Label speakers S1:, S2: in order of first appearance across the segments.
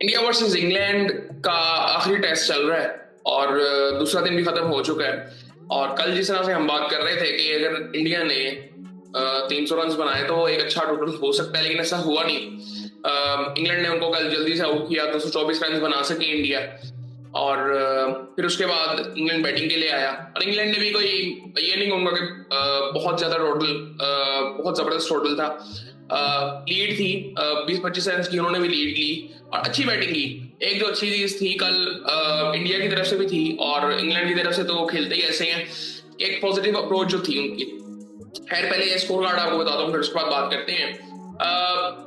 S1: India versus England का आखिरी test चल रहा है और दूसरा दिन भी खत्म हो चुका है। और कल जिस तरह से हम बात कर रहे थे कि अगर इंडिया ने 300 रन बनाए तो वो एक अच्छा टोटल हो सकता है, लेकिन ऐसा हुआ नहीं। इंग्लैंड ने उनको कल जल्दी से आउट किया, 224 रन बना सकी इंडिया। और फिर उसके बाद इंग्लैंड बैटिंग के लिए आया और इंग्लैंड ने भी कोई ये नहीं कहूंगा कि बहुत ज्यादा टोटल, बहुत जबरदस्त टोटल था। लीड थी 20-25 रन की, उन्होंने भी लीड ली और अच्छी बैटिंग की। एक जो अच्छी चीज थी कल इंडिया की तरफ से भी थी और इंग्लैंड की तरफ से, तो वो खेलते ही ऐसे हैं। एक पॉजिटिव अप्रोच जो थी उनकी। खैर पहले ये स्कोर कार्ड आपको बताता हूँ, फिर उसके बाद बात करते हैं।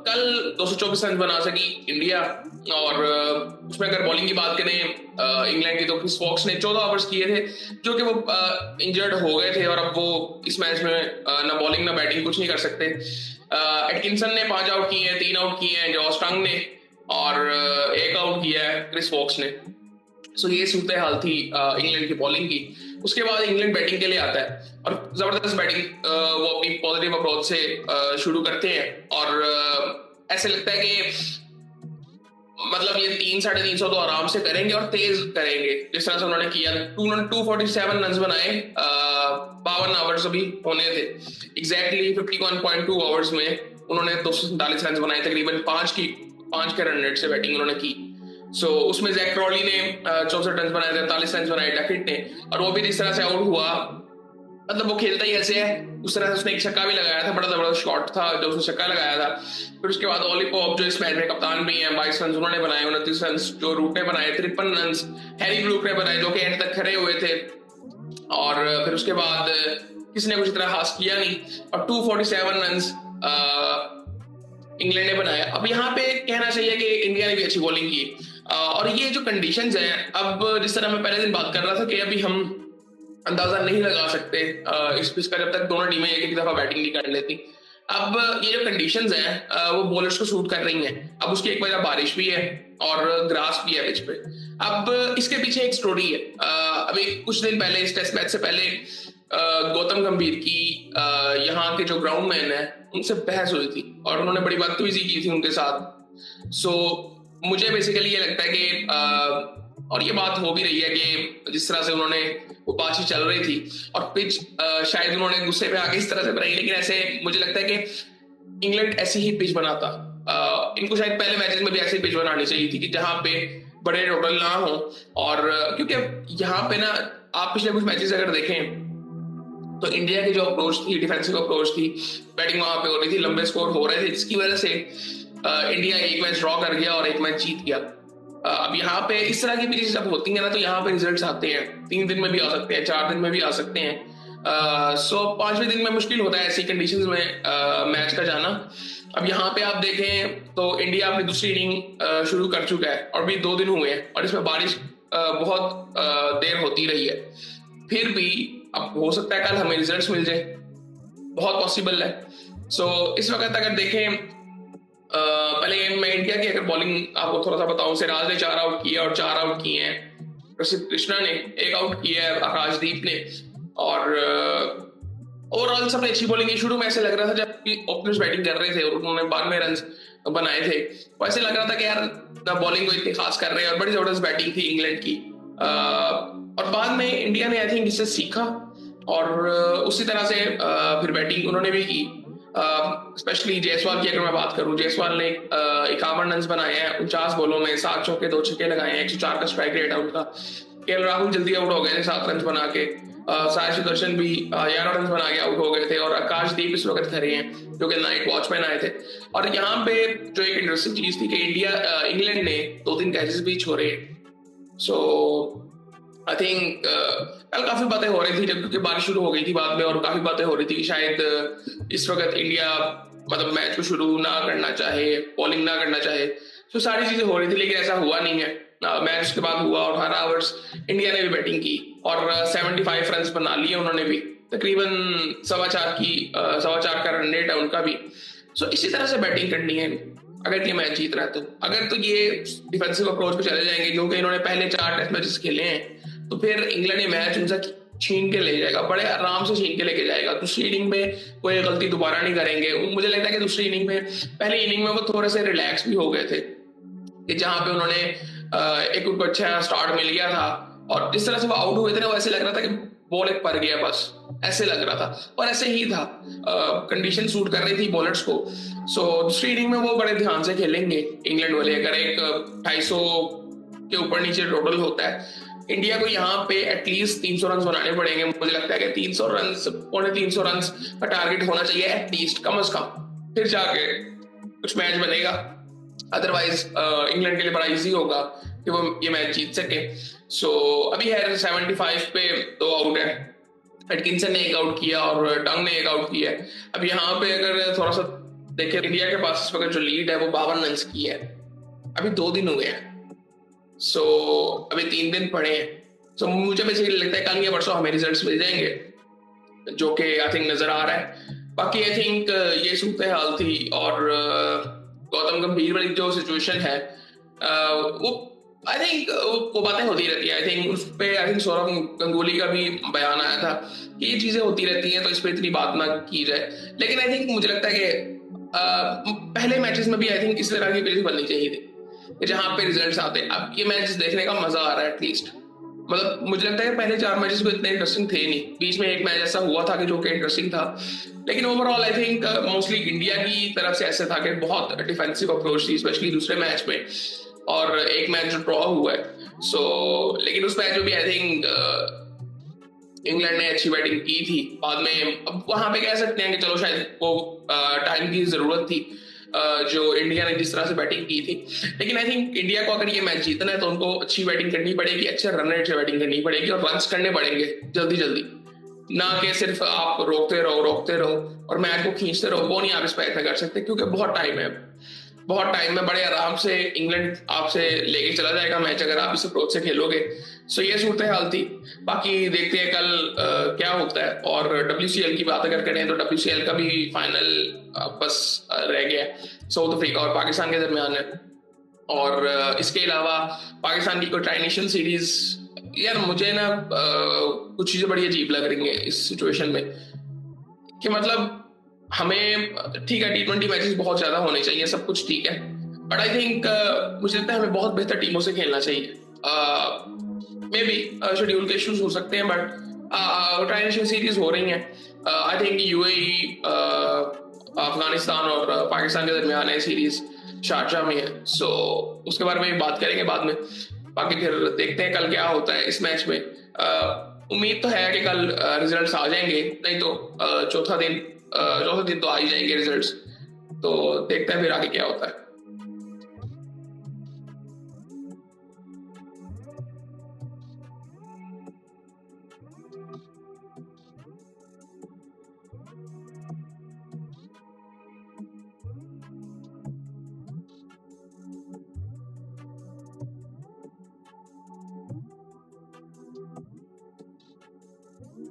S1: कल 224 रन बना सकी इंडिया और उसमें अगर बॉलिंग की बात करें इंग्लैंड की, तो क्रिस वॉक्स ने 14 ओवर्स किए थे, जो कि वो इंजर्ड हो गए थे और अब वो इस मैच में ना बॉलिंग ना बैटिंग कुछ नहीं कर सकते। एटकिंसन ने 5 आउट किए हैं, 3 आउट किए हैं जॉस टंग ने, और 1 आउट किया है क्रिस वॉक्स ने। सो ये सूरत हाल थी इंग्लैंड की बॉलिंग की। उसके बाद इंग्लैंड बैटिंग के लिए आता है और जबरदस्त बैटिंग वो अपनी पॉजिटिव अप्रोच से शुरू करते हैं और ऐसे लगता है कि मतलब ये 300-350 तो आराम से करेंगे और तेज करेंगे, जिस तरह से उन्होंने किया। 247 रन बनाए, 52 ओवर्स अभी होने थे। एग्जैक्टली 51.2 ओवर्स में उन्होंने 247 रन बनाए, तकरीबन 5 के रन रेट से बैटिंग उन्होंने की। सो उसमें जैक क्रॉली ने 64 रन बनाए, 43 रन बनाए डकिट ने, और वो भी जिस तरह से आउट हुआ, मतलब वो खेलता ही ऐसे है। उस तरह से उसने एक छक्का भी लगाया था, बड़ा जबरदस्त शॉट था जो उसने छक्का लगाया था। फिर उसके बाद ओली पॉप जो इस मैच में कप्तान भी हैं, 22 रन उन्होंने बनाए, 29 रन जो रूट ने बनाए, 53 रन हैरी ब्रूक ने बनाए जो कि एंड तक खड़े हुए थे। और फिर उसके बाद किसी ने कुछ इतना खास किया नहीं और 247 रन इंग्लैंड ने बनाया। अब यहाँ पे कहना चाहिए कि इंडिया ने भी अच्छी बॉलिंग की और ये जो कंडीशंस हैं, अब जिस तरह मैं पहले दिन बात कर रहा था कि अभी हम अंदाजा नहीं लगा सकते इस पिच का जब तक दोनों टीमें एक एक दफा बैटिंग नहीं कर लेती। अब ये जो कंडीशंस हैं वो बॉलर्स को सूट कर रही हैं। अब उसकी एक वजह बारिश भी है और ग्रास भी है पिच पे। अब इसके पीछे एक स्टोरी है। अभी कुछ दिन पहले इस टेस्ट मैच से पहले गौतम गंभीर की यहाँ के जो ग्राउंड मैन है उनसे बहस हुई थी और उन्होंने बड़ी बदतमीजी की थी उनके साथ। सो मुझे बेसिकली ये लगता है कि और ये बात हो भी रही है कि जिस तरह से उन्होंने वो बातचीत चल रही थी और पिच शायद उन्होंने गुस्से पे आके इस तरह से बनाई, लेकिन ऐसे मुझे लगता है कि इंग्लैंड ऐसी ही पिच बनाता। इनको शायद पहले मैचेस में भी ऐसी पिच बनानी चाहिए थी कि जहां पे बड़े टोटल ना हो। और क्योंकि यहाँ पे ना आप पिछले कुछ मैचेस अगर देखें तो इंडिया की जो अप्रोच थी, डिफेंसिव अप्रोच थी, बैटिंग वहां पे हो रही थी, लंबे स्कोर हो रहे थे, जिसकी वजह से इंडिया एक मैच ड्रॉ कर गया और एक मैच जीत गया। अब यहाँ पे इस तरह की पिचेस जब होती है ना, तो यहाँ पे रिजल्ट्स आते हैं, 3 दिन में भी आ सकते हैं, 4 दिन में भी आ सकते हैं। सो 5वें दिन में मुश्किल होता है ऐसी कंडीशंस में मैच का जाना। अब यहाँ पे आप देखें तो इंडिया अपनी दूसरी इनिंग शुरू कर चुका है और भी 2 दिन हुए हैं और इसमें बारिश बहुत देर होती रही है। फिर भी अब हो सकता है कल हमें रिजल्ट्स मिल जाए, बहुत पॉसिबल है। सो इस वक्त अगर देखें पहले मैं इंडिया की अगर बॉलिंग आपको थोड़ा सा बताऊं, सिराज ने 4 आउट किए और 4 आउट किए हैं प्रसिद्ध कृष्णा ने, 1 आउट किया है आकाशदीप ने। और ओवरऑल सबने अच्छी बॉलिंग की। शुरू में ऐसे लग रहा था जब ओपनर्स बैटिंग कर रहे थे और उन्होंने 92 रन बनाए थे, तो ऐसे लग रहा था कि यार बॉलिंग को इतनी खास कर रहे हैं और बड़ी जबरदस्त बैटिंग थी इंग्लैंड की। और बाद में इंडिया ने आई थिंक इससे सीखा और उसी तरह से फिर बैटिंग उन्होंने भी की। स्पेशली जायसवाल की अगर मैं बात करूं, जायसवाल ने 51 रन बनाए हैं 49 बॉलों में, 7 चौके 2 छक्के लगाए हैं, 104 का स्ट्राइक रेट है उनका। केएल राहुल जल्दी आउट हो गए थे 7 रन बना के, साई सुदर्शन भी 11 रन बना के आउट हो गए थे, और आकाशदीप इस वक्त खड़े हैं जो कि नाइट वॉचमैन आए थे। और यहाँ पे जो एक इंटरेस्टिंग चीज थी कि इंग्लैंड ने 2-3 कैचेस भी छोड़े। सो आई थिंक कल काफी बातें हो रही थी जब, क्योंकि बारिश शुरू हो गई थी बाद में, और काफी बातें हो रही थी कि शायद इस वक्त इंडिया मतलब मैच को शुरू ना करना चाहे, बॉलिंग ना करना चाहे। तो सारी चीजें हो रही थी, लेकिन ऐसा हुआ नहीं है। मैच उसके बाद हुआ और हर आवर्स इंडिया ने भी बैटिंग की और 75 रन बना लिए उन्होंने भी, तकरीबन 4.25 का रन रेट है उनका भी। सो इसी तरह से बैटिंग करनी है अगर ये मैच जीत रहा है तो। अगर तो ये डिफेंसिव अप्रोच पे चले जाएंगे, क्योंकि इन्होंने पहले 4 टेस्ट मैचेस खेले हैं, तो फिर इंग्लैंड ये मैच उनसे छीन के ले जाएगा, बड़े आराम से छीन के लेके जाएगा। दूसरी इनिंग में कोई गलती दोबारा नहीं करेंगे। मुझे लगता है कि दूसरी इनिंग में, पहली इनिंग में वो थोड़े से रिलैक्स भी हो गए थे कि जहां पे उन्होंने एक उनको अच्छा स्टार्ट मिल गया था, और जिस तरह से वो आउट हुए थे ना, वो ऐसे लग रहा था कि बॉल एक पर गया बस, ऐसे लग रहा था, और ऐसे ही था। कंडीशन सूट कर रही थी बॉलर्स को। सो दूसरी इनिंग में वो बड़े ध्यान से खेलेंगे इंग्लैंड वाले। अगर एक 250 के ऊपर नीचे टोटल होता है, इंडिया को यहाँ पे एटलीस्ट 300 रन बनाने पड़ेंगे। मुझे लगता है कि 300 रन, 350 रन का टारगेट होना चाहिए एटलीस्ट, कम से कम, फिर जाके कुछ मैच बनेगा। अदरवाइज इंग्लैंड के लिए बड़ा इजी होगा कि वो ये मैच जीत सके। सो अभी है 75 पे 2 आउट है, एटकिंसन ने 1 आउट किया और डंग ने 1 आउट किया है। अब यहाँ पे अगर थोड़ा सा देखें, इंडिया के पास इस वक्त जो लीड है वो 52 रन की है। अभी 2 दिन हुए हैं, सो अभी 3 दिन पड़े हैं। सो मुझे बेसिकली लगता है कल या परसों हमें रिजल्ट्स मिल जाएंगे, जो कि आई थिंक नजर आ रहा है। बाकी आई थिंक ये सूरत हाल थी। और गौतम गंभीर वाली जो सिचुएशन है, वो आई थिंक वो बातें होती रहती है। आई थिंक उस पे आई थिंक सौरव गंगुली का भी बयान आया था कि ये चीजें होती रहती हैं, तो इस पे इतनी बात ना की जाए। लेकिन आई थिंक मुझे लगता है कि पहले मैचेस में भी आई थिंक इस तरह की पेज बननी चाहिए थी, जहां पे रिजल्ट्स आते। अब ये मैच देखने का मजा आ रहा है एटलीस्ट। मतलब मुझे लगता है कि पहले 4 मैचेस को इतने इंटरेस्टिंग थे नहीं, बीच में एक मैच ऐसा हुआ था कि जो कि इंटरेस्टिंग था। लेकिन overall I think mostly India की तरफ से ऐसा था कि बहुत डिफेंसिव अप्रोच थी, स्पेशली दूसरे मैच में, और एक मैच जो ड्रॉ हुआ है। लेकिन उस मैच में भी आई थिंक इंग्लैंड ने अच्छी बैटिंग की थी बाद में। अब वहां पे कह सकते हैं कि चलो शायद वो टाइम की जरूरत थी, जो इंडिया ने जिस तरह से बैटिंग की थी। लेकिन आई थिंक इंडिया को अगर ये मैच जीतना है तो उनको अच्छी बैटिंग करनी पड़ेगी, अच्छे रन रेट से बैटिंग करनी पड़ेगी, और रन्स करने पड़ेंगे जल्दी जल्दी, ना कि सिर्फ आप रोकते रहो और मैच को खींचते रहो। वो नहीं आप इस प्रयत्न कर सकते, क्योंकि बहुत टाइम है, बहुत टाइम में बड़े आराम से इंग्लैंड आपसे लेके चला जाएगा मैच अगर आप इस अप्रोच से खेलोगे। सो ये सूरत हाल थी। बाकी देखते हैं कल क्या होता है। और WCL की बात अगर करें तो WCL का भी फाइनल बस रह गया है, साउथ अफ्रीका और पाकिस्तान के दरमियान है। और इसके अलावा पाकिस्तान की कोई ट्राई नेशन सीरीज, यार मुझे ना कुछ चीजें बड़ी अजीब लग रही हैं इस सिचुएशन में, कि मतलब हमें ठीक है T20 मैचेस बहुत ज्यादा होने चाहिए, सब कुछ ठीक है, बट आई थिंक मुझे लगता है हमें बहुत बेहतर टीमों से खेलना चाहिए। मे बी शेड्यूल के इश्यूज हो सकते हैं, बट ट्राई नेशन सीरीज हो रही हैं। आई थिंक UAE, अफगानिस्तान और पाकिस्तान के दरमियान है सीरीज, शारजाह में है। सो उसके बारे में भी बात करेंगे बाद में। बाकी फिर देखते हैं कल क्या होता है इस मैच में। उम्मीद तो है कि कल रिजल्ट्स आ जाएंगे, नहीं तो चौथा दिन तो आ ही जाएंगे रिजल्ट्स। तो देखते हैं फिर आगे क्या होता है।